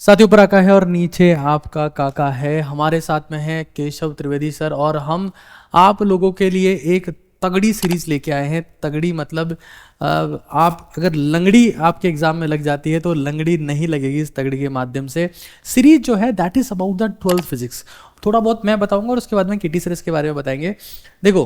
साथियों, ऊपर आका है और नीचे आपका काका है। हमारे साथ में है केशव त्रिवेदी सर और हम आप लोगों के लिए एक तगड़ी सीरीज लेके आए हैं। तगड़ी मतलब आप अगर लंगड़ी आपके एग्जाम में लग जाती है तो लंगड़ी नहीं लगेगी इस तगड़ी के माध्यम से। सीरीज जो है that is about the 12th physics. थोड़ा बहुत मैं बताऊंगा और उसके बाद में केटी सर इसके बारे में बताएंगे। देखो,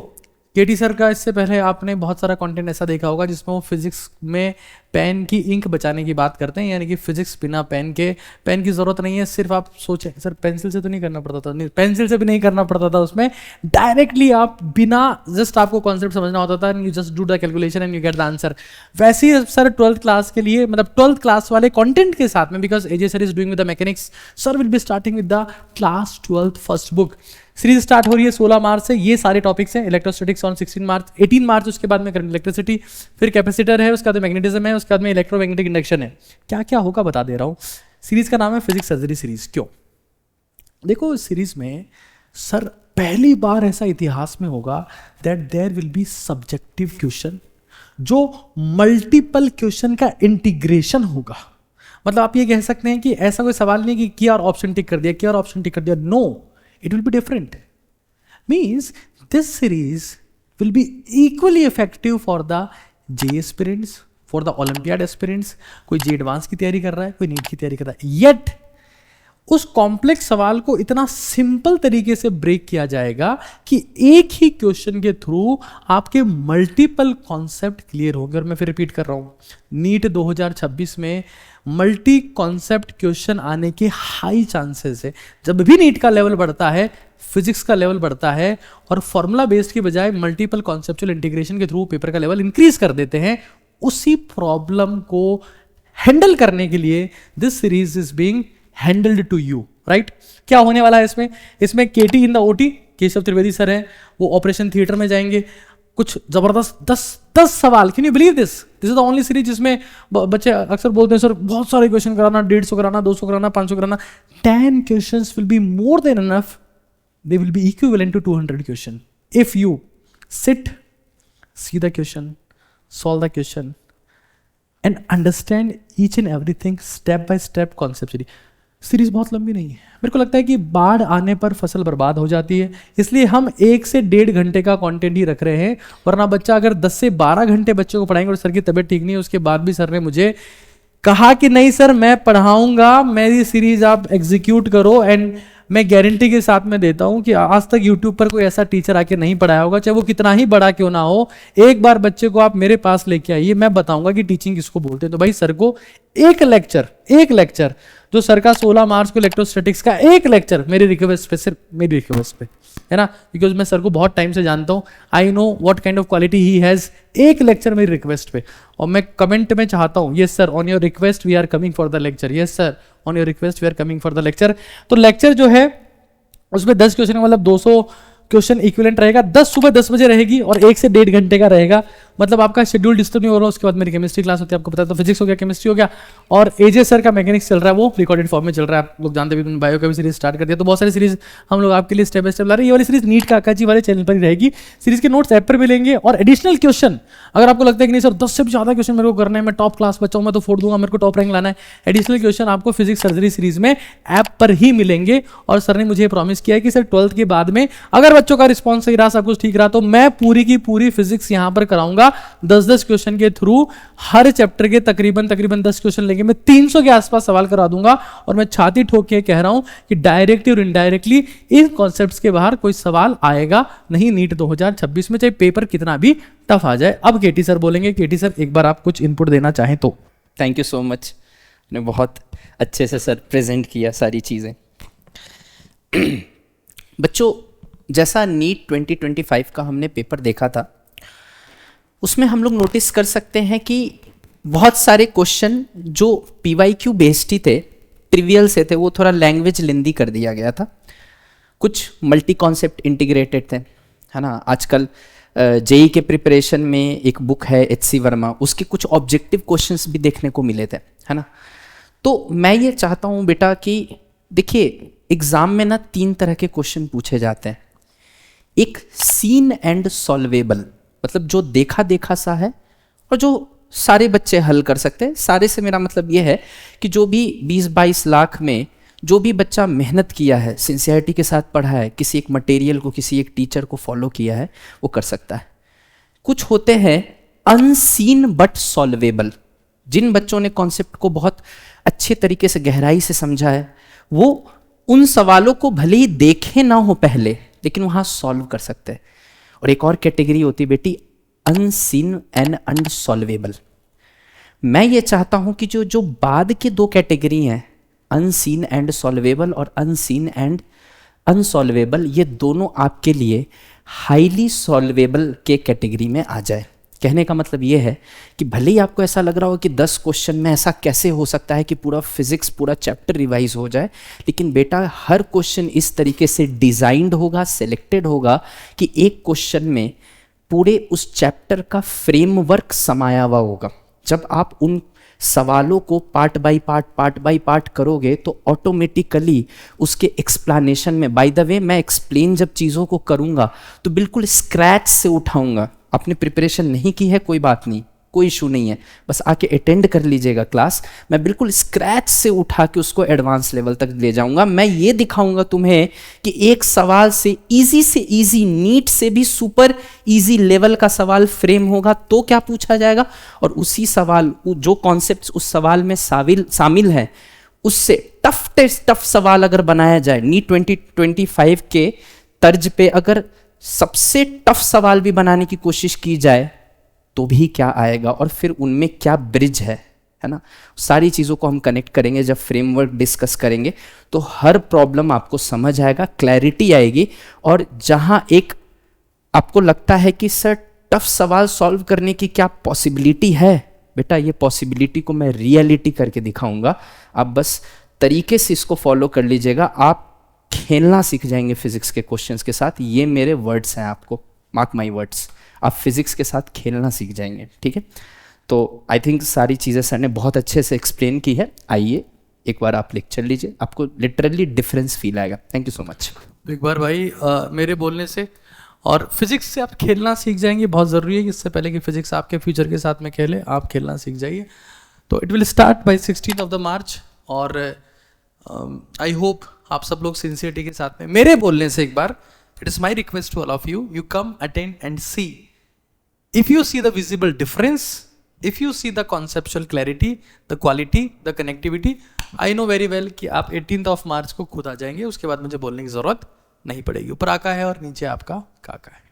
केटी सर का इससे पहले आपने बहुत सारा कंटेंट ऐसा देखा होगा जिसमें वो फिजिक्स में पेन की इंक बचाने की बात करते हैं, यानी कि फिजिक्स बिना पेन के, पेन की ज़रूरत नहीं है। सिर्फ आप सोचें सर, पेंसिल से तो नहीं करना पड़ता था, नहीं पेंसिल से भी नहीं करना पड़ता था, उसमें डायरेक्टली आप बिना जस्ट आपको कॉन्सेप्ट समझना होता था, you just do the calculation and you get the answer. वैसे ही सर 12th क्लास के लिए, मतलब 12th क्लास वाले कंटेंट के साथ में, because AJ sir is doing with the mechanics, sir will be starting with the class 12th first book. Series start हो रही है 16 मार्च से। ये सारे टॉपिक्स हैं। इलेक्ट्रोस्टैटिक्स ऑन 16 मार्च, 18 मार्च उसके बाद में करंट इलेक्ट्रिसिटी, फिर कैपेसिटर है, उसके बाद मैग्नेटिज्म है, उसके बाद में इलेक्ट्रोमैग्नेटिक इंडक्शन है। क्या क्या होगा बता दे रहा हूँ। सीरीज का नाम है फिजिक्स सर्जरी सीरीज। क्यों? देखो, इस सीरीज में सर पहली बार ऐसा इतिहास में होगा that there will be subjective question, जो मल्टीपल क्वेश्चन का इंटीग्रेशन होगा। मतलब आप ये कह सकते हैं कि ऐसा कोई सवाल नहीं कि किया और ऑप्शन टिक कर दिया, किया और ऑप्शन टिक कर दिया। No, it will be different. Means this series will be equally effective for the JEE aspirants, for the Olympiad aspirants. कोई जी एडवांस की तैयारी कर रहा है, कोई नीट की तैयारी कर रहा है, येट उस कॉम्प्लेक्स सवाल को इतना सिंपल तरीके से ब्रेक किया जाएगा कि एक ही क्वेश्चन के थ्रू आपके मल्टीपल कॉन्सेप्ट क्लियर होंगे। और मैं फिर रिपीट कर रहा हूँ, नीट 2026 में मल्टी कॉन्सेप्ट क्वेश्चन आने के हाई चांसेस है। जब भी नीट का लेवल बढ़ता है, फिजिक्स का लेवल बढ़ता है और फॉर्मूला बेस्ड की बजाय मल्टीपल कॉन्सेप्चुअल इंटीग्रेशन के थ्रू पेपर का लेवल इंक्रीज कर देते हैं। उसी प्रॉब्लम को हैंडल करने के लिए this series is being handled to you, right. क्या होने वाला है इसमें KT in the OT, Keshav Trivedi sir हैं, वो ऑपरेशन थिएटर में जाएंगे। कुछ जबरदस्त 10 सवाल, can you believe this is the only series जिसमें बच्चे अक्सर बोलते हैं सर बहुत सारे क्वेश्चन कराना, 150 कराना, 200 कराना, 500 कराना। 10 questions will be more than enough, they will be equivalent to 200 question if you sit, see the question, solve the question and understand each and everything step by step conceptually. Series बहुत लंबी नहीं है। मेरे को लगता है कि बाढ़ आने पर फसल बर्बाद हो जाती है, इसलिए हम 1 से 1.5 घंटे का कंटेंट ही रख रहे हैं। वरना बच्चा अगर 10 से 12 घंटे बच्चे को पढ़ाएंगे और सर की तबीयत ठीक नहीं है, उसके बाद भी सर ने मुझे कहा कि नहीं सर मैं पढ़ाऊंगा, मेरी सीरीज आप एग्जीक्यूट करो। एंड मैं गारंटी के साथ में देता हूं कि आज तक यूट्यूब पर कोई ऐसा टीचर आके नहीं पढ़ाया होगा, चाहे वो कितना ही बड़ा क्यों ना हो। एक बार बच्चे को आप मेरे पास लेके आइए, मैं बताऊंगा कि टीचिंग किसको बोलते हैं। तो भाई सर को एक लेक्चर जो सर का 16 मार्च को इलेक्ट्रोस्टैटिक्स का एक लेक्चर मेरी रिक्वेस्ट पे, सिर्फ मेरी रिक्वेस्ट पे, है ना, बिकॉज मैं सर को बहुत टाइम से जानता हूँ, I know what kind of quality he has. एक लेक्चर मेरी रिक्वेस्ट पे, और मैं कमेंट में चाहता हूँ yes sir on your request we are coming for the lecture, yes sir on your request we are coming for the lecture. तो lecture जो है उसमें 10 क्वेश्चन, मतलब 200 क्वेश्चन इक्विवेलेंट रहेगा। 10 सुबह 10 बजे रहेगी और 1 से 1.5 घंटे का रहेगा। मतलब आपका शेड्यूल डिस्टर्ब नहीं हो रहा। उसके बाद मेरी केमिस्ट्री क्लास होती है, आपको पता है, तो फिजिक्स हो गया, केमिस्ट्री हो गया, और एजे सर का मैकेनिक्स चल रहा है, वो रिकॉर्डेड फॉर्म में चल रहा है। आप लोग जानते हैं बायो का भी सीरीज स्टार्ट कर दिया। तो बहुत सारी सीरीज हम लोग आपके लिए स्टेप बाय स्टेप ला रहे हैं। ये वाली सीरीज नीट का आकाजी वाले चैनल पर ही रहेगी। सीरीज के नोट्स ऐप पर मिलेंगे और एडिशनल क्वेश्चन, अगर आपको लगता है कि नहीं सर 10 से भी ज्यादा क्वेश्चन मेरे को करना है, मैं टॉप क्लास बच्चा हूं, मैं तो फोड़ दूंगा, मेरे को टॉप रैंक लाना है, एडिशनल क्वेश्चन आपको फिजिक्स सर्जरी सीरीज में ऐप पर ही मिलेंगे। और सर ने मुझे प्रॉमिस किया है कि सर 12th के बाद में अगर बच्चों का रिस्पॉन्स सही रहा, सब कुछ ठीक रहा, तो मैं पूरी की पूरी फिजिक्स यहां पर कराऊंगा 10-10 क्वेश्चन के थ्रू। हर चैप्टर के तकरीबन 10 क्वेश्चन लेंगे, मैं 300 के आसपास सवाल करा दूंगा। और मैं छाती ठोक के कह रहा हूं कि डायरेक्टली और इनडायरेक्टली इन कॉन्सेप्ट्स के बाहर कोई सवाल आएगा नहीं नीट 2026 में, चाहे पेपर कितना भी टफ आ जाए। अब केटी सर बोलेंगे। केटी सर, एक बार आप कुछ इनपुट देना चाहें तो। थैंक यू सो मच, ने बहुत अच्छे से सर प्रेजेंट किया सारी चीज़ें। बच्चों, जैसा नीट 2025 का हमने पेपर देखा था, उसमें हम लोग नोटिस कर सकते हैं कि बहुत सारे क्वेश्चन जो PYQ बेस्ड ही थे, ट्रिवियल से थे, वो थोड़ा लैंग्वेज लेंदी कर दिया गया था। कुछ मल्टी कॉन्सेप्ट इंटीग्रेटेड थे, है ना। आजकल जेई के प्रिपरेशन में एक बुक है HC वर्मा, उसके कुछ ऑब्जेक्टिव क्वेश्चंस भी देखने को मिले थे, है ना। तो मैं ये चाहता हूँ बेटा कि देखिए, एग्जाम में ना 3 तरह के क्वेश्चन पूछे जाते हैं। एक सीन एंड सॉल्वेबल, मतलब जो देखा देखा सा है, और जो सारे बच्चे हल कर सकते हैं। सारे से मेरा मतलब ये है कि जो भी 20-22 लाख में जो भी बच्चा मेहनत किया है, सिंसियरिटी के साथ पढ़ा है, किसी एक मटेरियल को, किसी एक टीचर को फॉलो किया है, वो कर सकता है। कुछ होते हैं अनसीन बट सॉल्वेबल, जिन बच्चों ने कॉन्सेप्ट को बहुत अच्छे तरीके से गहराई से समझा है, वो उन सवालों को भले ही देखे ना हो पहले, लेकिन वहां सॉल्व कर सकते हैं। और एक और कैटेगरी होती है बेटी, अनसीन एंड अनसॉल्वेबल। मैं ये चाहता हूं कि जो जो बाद के दो कैटेगरी हैं, अनसीन एंड सॉल्वेबल और अनसीन एंड अनसॉल्वेबल, ये दोनों आपके लिए हाईली सॉल्वेबल के कैटेगरी में आ जाए। कहने का मतलब ये है कि भले ही आपको ऐसा लग रहा हो कि 10 क्वेश्चन में ऐसा कैसे हो सकता है कि पूरा फिजिक्स, पूरा चैप्टर रिवाइज हो जाए, लेकिन बेटा हर क्वेश्चन इस तरीके से डिजाइंड होगा, सिलेक्टेड होगा कि एक क्वेश्चन में पूरे उस चैप्टर का फ्रेमवर्क समाया हुआ होगा। जब आप उन सवालों को पार्ट बाय पार्ट करोगे तो ऑटोमेटिकली उसके एक्सप्लेनेशन में, बाय द वे मैं एक्सप्लेन जब चीज़ों को करूँगा तो बिल्कुल स्क्रैच से उठाऊंगा। आपने प्रिपरेशन नहीं की है, कोई बात नहीं, कोई इशू नहीं है, बस आके अटेंड कर लीजिएगा क्लास। मैं बिल्कुल स्क्रैच से उठा के उसको एडवांस लेवल तक ले जाऊंगा। मैं ये दिखाऊंगा तुम्हें कि एक सवाल से इजी, नीट से भी सुपर इजी लेवल का सवाल फ्रेम होगा तो क्या पूछा जाएगा, और उसी सवाल, जो कॉन्सेप्ट्स उस सवाल में शामिल है, उससे टफ सवाल अगर बनाया जाए नीट 2025 के तर्ज पे, अगर सबसे टफ सवाल भी बनाने की कोशिश की जाए तो भी क्या आएगा, और फिर उनमें क्या ब्रिज है ना। सारी चीज़ों को हम कनेक्ट करेंगे जब फ्रेमवर्क डिस्कस करेंगे, तो हर प्रॉब्लम आपको समझ आएगा, क्लैरिटी आएगी। और जहां एक आपको लगता है कि सर टफ सवाल सॉल्व करने की क्या पॉसिबिलिटी है, बेटा ये पॉसिबिलिटी को मैं रियलिटी करके दिखाऊंगा। आप बस तरीके से इसको फॉलो कर लीजिएगा, आप खेलना सीख जाएंगे फिजिक्स के क्वेश्चंस के साथ। ये मेरे वर्ड्स हैं, आपको मार्क माई वर्ड्स, आप फिजिक्स के साथ खेलना सीख जाएंगे, ठीक है। तो आई थिंक सारी चीज़ें सर ने बहुत अच्छे से एक्सप्लेन की है। आइए एक बार आप लेक्चर लीजिए, आपको लिटरली डिफरेंस फील आएगा। Thank you so much. एक बार भाई मेरे बोलने से और फिजिक्स से आप खेलना सीख जाएंगे, बहुत ज़रूरी है कि इससे पहले कि फिजिक्स आपके फ्यूचर के साथ में खेले, आप खेलना सीख जाइए। तो इट विल स्टार्ट बाय 16 मार्च, और आई होप आप सब लोग सिंसियरिटी के साथ में मेरे बोलने से एक बार, it is my request to all of you, you come attend and see. If you see the visible difference, if you see the conceptual clarity, the quality, the connectivity, I know very well कि आप 18 मार्च को खुद आ जाएंगे। उसके बाद मुझे बोलने की जरूरत नहीं पड़ेगी। ऊपर आका है और नीचे आपका काका है।